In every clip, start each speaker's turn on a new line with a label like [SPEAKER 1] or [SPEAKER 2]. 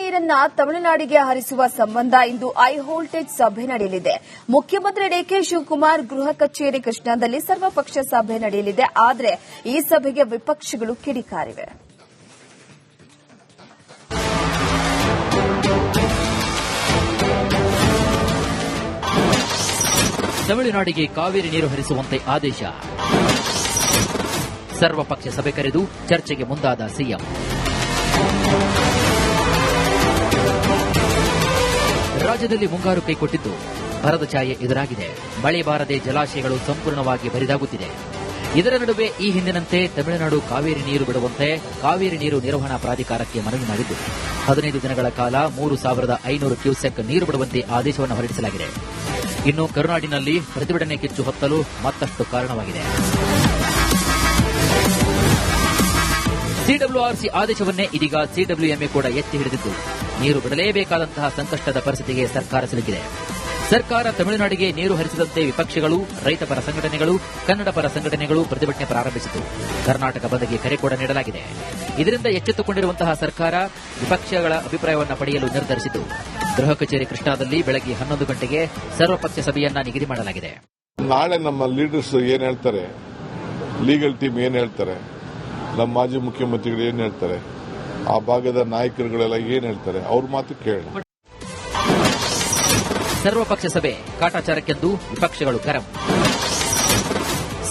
[SPEAKER 1] ನೀರನ್ನ ತಮಿಳುನಾಡಿಗೆ ಹರಿಸುವ ಸಂಬಂಧ ಇಂದು ಹೈ ವೋಲ್ಟೇಜ್ ಸಭೆ ನಡೆಯಲಿದೆ. ಮುಖ್ಯಮಂತ್ರಿ ಡಿಕೆ ಶಿವಕುಮಾರ್ ಗೃಹ ಕಚೇರಿ ಕೃಷ್ಣಾದಲ್ಲಿ ಸರ್ವಪಕ್ಷ ಸಭೆ ನಡೆಯಲಿದೆ. ಆದರೆ ಈ ಸಭೆಗೆ ವಿಪಕ್ಷಗಳು ಕಿಡಿಕಾರಿವೆ.
[SPEAKER 2] ತಮಿಳುನಾಡಿಗೆ ಕಾವೇರಿ ನೀರು ಹರಿಸುವಂತೆ ಆದೇಶ. ಸರ್ವಪಕ್ಷ ಸಭೆ ಕರೆದು ಚರ್ಚೆಗೆ ಮುಂದಾದ ಸಿಎಂ. ರಾಜ್ಯದಲ್ಲಿ ಮುಂಗಾರು ಕೈಕೊಟ್ಟಿದ್ದು ಬರದ ಛಾಯೆ ಎದುರಾಗಿದೆ. ಮಳೆ ಬಾರದೆ ಜಲಾಶಯಗಳು ಸಂಪೂರ್ಣವಾಗಿ ಬರಿದಾಗುತ್ತಿದೆ. ಇದರ ನಡುವೆ ಈ ಹಿಂದಿನಂತೆ ತಮಿಳುನಾಡು ಕಾವೇರಿ ನೀರು ಬಿಡುವಂತೆ ಕಾವೇರಿ ನೀರು ನಿರ್ವಹಣಾ ಪ್ರಾಧಿಕಾರಕ್ಕೆ ಮನವಿ ಮಾಡಿದ್ದು 15 ದಿನಗಳ ಕಾಲ 3,500 ಕ್ಯೂಸೆಕ್ ನೀರು ಬಿಡುವಂತೆ ಆದೇಶವನ್ನು ಹೊರಡಿಸಲಾಗಿದೆ. ಇನ್ನು ಕರುನಾಡಿನಲ್ಲಿ ಪ್ರತಿಭಟನೆ ಕಿಚ್ಚು ಹೊತ್ತಲು ಮತ್ತಷ್ಟು ಕಾರಣವಾಗಿದೆ. ಸಿಡಬ್ಲ್ಯೂಆರ್ಸಿ ಆದೇಶವನ್ನೇ ಇದೀಗ ಸಿಡಬ್ಲ್ಯೂಎಂಎ ಕೂಡ ಎತ್ತಿ ಹಿಡಿದಿದ್ದು ನೀರು ಬಿಡಲೇಬೇಕಾದಂತಹ ಸಂಕಷ್ಟದ ಪರಿಸ್ಥಿತಿಗೆ ಸರ್ಕಾರ ಸಿಲುಕಿದೆ. ಸರ್ಕಾರ ತಮಿಳುನಾಡಿಗೆ ನೀರು ಹರಿಸದಂತೆ ವಿಪಕ್ಷಗಳು, ರೈತ ಪರ ಸಂಘಟನೆಗಳು, ಕನ್ನಡ ಪರ ಸಂಘಟನೆಗಳು ಪ್ರತಿಭಟನೆ ಪ್ರಾರಂಭಿಸಿತು. ಕರ್ನಾಟಕ ಬಂದ್ಗೆ ಕರೆ ಕೂಡ ನೀಡಲಾಗಿದೆ. ಇದರಿಂದ ಎಚ್ಚೆತ್ತುಕೊಂಡಿರುವಂತಹ ಸರ್ಕಾರ ವಿಪಕ್ಷಗಳ ಅಭಿಪ್ರಾಯವನ್ನು ಪಡೆಯಲು ನಿರ್ಧರಿಸಿತು. ಗೃಹ ಕಚೇರಿ ಕೃಷ್ಣಾದಲ್ಲಿ ಬೆಳಗ್ಗೆ 11 ಗಂಟೆಗೆ ಸರ್ವಪಕ್ಷ ಸಭೆಯನ್ನ ನಿಗದಿ ಮಾಡಲಾಗಿದೆ.
[SPEAKER 3] ನಾಳೆ ನಮ್ಮ ಲೀಡರ್ಸ್ ಏನ್ ಹೇಳ್ತಾರೆ, ಲೀಗಲ್ ಟೀಮ್ ಏನ್ ಹೇಳ್ತಾರೆ, ನಮ್ಮ ಮಾಜಿ ಮುಖ್ಯಮಂತ್ರಿಗಳು ಏನ್ ಹೇಳ್ತಾರೆ, ಆ ಭಾಗದ ನಾಯಕರುಗಳೆಲ್ಲ ಏನ್ ಹೇಳ್ತಾರೆ, ಅವ್ರ ಮಾತು ಕೇಳೋಣ.
[SPEAKER 2] ಸರ್ವಪಕ್ಷ ಸಭೆ ಕಾಟಾಚಾರಕ್ಕೆಂದು ವಿಪಕ್ಷಗಳು ಗರಂ.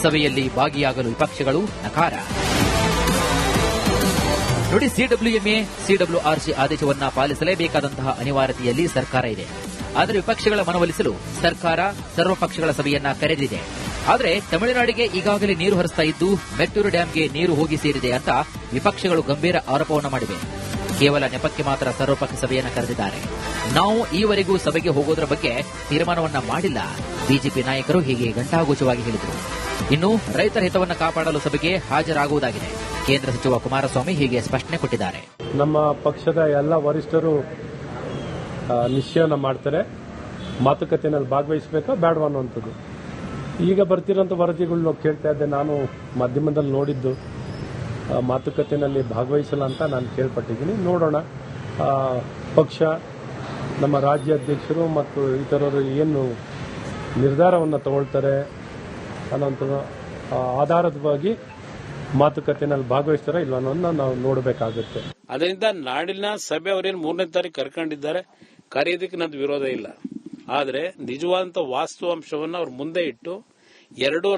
[SPEAKER 2] ಸಭೆಯಲ್ಲಿ ಭಾಗಿಯಾಗಲು ವಿಪಕ್ಷಗಳು ನಕಾರ. ನೋಡಿ, ಸಿಡಬ್ಲ್ಯೂಎಂಎ, ಸಿಡಬ್ಲ್ಯೂಆರ್ಸಿ ಆದೇಶವನ್ನ ಪಾಲಿಸಲೇಬೇಕಾದಂತಹ ಅನಿವಾರ್ಯತೆಯಲ್ಲಿ ಸರ್ಕಾರ ಇದೆ. ಆದರೆ ವಿಪಕ್ಷಗಳ ಮನವೊಲಿಸಲು ಸರ್ಕಾರ ಸರ್ವಪಕ್ಷಗಳ ಸಭೆಯನ್ನ ಕರೆದಿದೆ. ಆದರೆ ತಮಿಳುನಾಡಿಗೆ ಈಗಾಗಲೇ ನೀರು ಹರಿಸ್ತಾ ಇದ್ದು ಮೆಟ್ಟೂರು ಡ್ಯಾಂಗೆ ನೀರು ಹೋಗಿ ಸೇರಿದೆ ಅಂತ ವಿಪಕ್ಷಗಳು ಗಂಭೀರ ಆರೋಪವನ್ನು ಮಾಡಿವೆ. ಕೇವಲ ನೆಪಕ್ಕೆ ಮಾತ್ರ ಸರ್ವಪಕ್ಷ ಸಭೆಯನ್ನು ಕರೆದಿದ್ದಾರೆ. ನಾವು ಈವರೆಗೂ ಸಭೆಗೆ ಹೋಗೋದ್ರ ಬಗ್ಗೆ ತೀರ್ಮಾನವನ್ನ ಮಾಡಿಲ್ಲ, ಬಿಜೆಪಿ ನಾಯಕರು ಹೀಗೆ ಘಂಟಾಘೋಷವಾಗಿ ಹೇಳಿದರು. ಇನ್ನು ರೈತರ ಹಿತವನ್ನು ಕಾಪಾಡಲು ಸಭೆಗೆ ಹಾಜರಾಗುವುದಾಗಿದೆ. ಕೇಂದ್ರ ಸಚಿವ ಕುಮಾರಸ್ವಾಮಿ ಹೀಗೆ ಸ್ಪಷ್ಟನೆ ಕೊಟ್ಟಿದ್ದಾರೆ.
[SPEAKER 4] ನಮ್ಮ ಪಕ್ಷದ ಎಲ್ಲ ವರಿಷ್ಠರು ನಿಶ್ಚಯನ ಮಾಡ್ತಾರೆ, ಮಾತುಕತೆಯಲ್ಲಿ ಭಾಗವಹಿಸಬೇಕಾ ಬೇಡವಾ ಅನ್ನುವಂಥದ್ದು. ಈಗ ಬರ್ತಿರೋಂಥ ವರದಿಗಳನ್ನ ಕೇಳ್ತಾ ಇದ್ದೆ, ನಾನು ಮಾಧ್ಯಮದಲ್ಲಿ ನೋಡಿದ್ದು. ಮಾತುಕತೆಯಲ್ಲಿ ಭಾಗವಹಿಸಲ್ಲ ಅಂತ ನಾನು ಕೇಳ್ಪಟ್ಟಿದ್ದೀನಿ. ನೋಡೋಣ, ಪಕ್ಷ, ನಮ್ಮ ರಾಜ್ಯ ಅಧ್ಯಕ್ಷರು ಮತ್ತು ಇತರರು ಏನು ನಿರ್ಧಾರವನ್ನು ತಗೊಳ್ತಾರೆ ಅನ್ನೋಂಥ ಆಧಾರವಾಗಿ ಮಾತುಕತೆಯಲ್ಲಿ ಭಾಗವಹಿಸ್ತಾರೆ ಇಲ್ಲ ಅನ್ನೋದನ್ನ ನಾವು ನೋಡಬೇಕಾಗುತ್ತೆ.
[SPEAKER 5] ಅದರಿಂದ ನಾಡಿನ ಸಭೆ ಅವರೇನು 3ನೇ ತಾರೀಕು ಕರ್ಕೊಂಡಿದ್ದಾರೆ, ಕರೆಯೋದಕ್ಕೆ ನಂದು ವಿರೋಧ ಇಲ್ಲ. ಆದರೆ ನಿಜವಾದಂತ ವಾಸ್ತವಾಂಶವನ್ನು ಅವ್ರ ಮುಂದೆ ಇಟ್ಟು ಎರಡೂ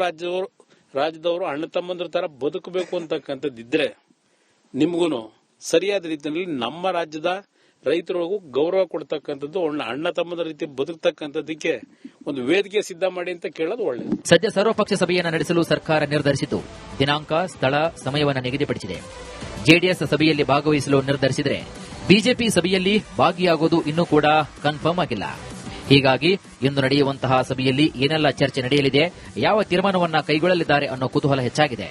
[SPEAKER 5] ರಾಜ್ಯದವರು ಅಣ್ಣ ತಮ್ಮಂದ್ರ ತರ ಬದುಕಬೇಕು ಅಂತಕ್ಕಂಥದ್ದಿದ್ರೆ ನಿಮ್ಗೂ ಸರಿಯಾದ ರೀತಿಯಲ್ಲಿ ನಮ್ಮ ರಾಜ್ಯದ ರೈತರಿಗೂ ಗೌರವ ಕೊಡ್ತಕ್ಕಂಥದ್ದು, ಅಣ್ಣ ತಮ್ಮಂದ್ರ ರೀತಿ ಬದುಕತಕ್ಕಂಥದ್ದಕ್ಕೆ ಒಂದು ವೇದಿಕೆ ಸಿದ್ಧ ಮಾಡಿ ಅಂತ ಕೇಳೋದು ಒಳ್ಳೆಯದು.
[SPEAKER 2] ಸದ್ಯ ಸರ್ವಪಕ್ಷ ಸಭೆಯನ್ನು ನಡೆಸಲು ಸರ್ಕಾರ ನಿರ್ಧರಿಸಿತು. ದಿನಾಂಕ, ಸ್ಥಳ, ಸಮಯವನ್ನು ನಿಗದಿಪಡಿಸಿದೆ. ಜೆಡಿಎಸ್ ಸಭೆಯಲ್ಲಿ ಭಾಗವಹಿಸಲು ನಿರ್ಧರಿಸಿದರೆ ಬಿಜೆಪಿ ಸಭೆಯಲ್ಲಿ ಭಾಗಿಯಾಗೋದು ಇನ್ನೂ ಕೂಡ ಕನ್ಫರ್ಮ್ ಆಗಿಲ್ಲ. ಹೀಗಾಗಿ ಇಂದು ನಡೆಯುವಂತಹ ಸಭೆಯಲ್ಲಿ ಏನೆಲ್ಲ ಚರ್ಚೆ ನಡೆಯಲಿದೆ, ಯಾವ ತೀರ್ಮಾನವನ್ನ ಕೈಗೊಳ್ಳಲಿದ್ದಾರೆ ಅನ್ನೋ ಕುತೂಹಲ ಹೆಚ್ಚಾಗಿದೆ.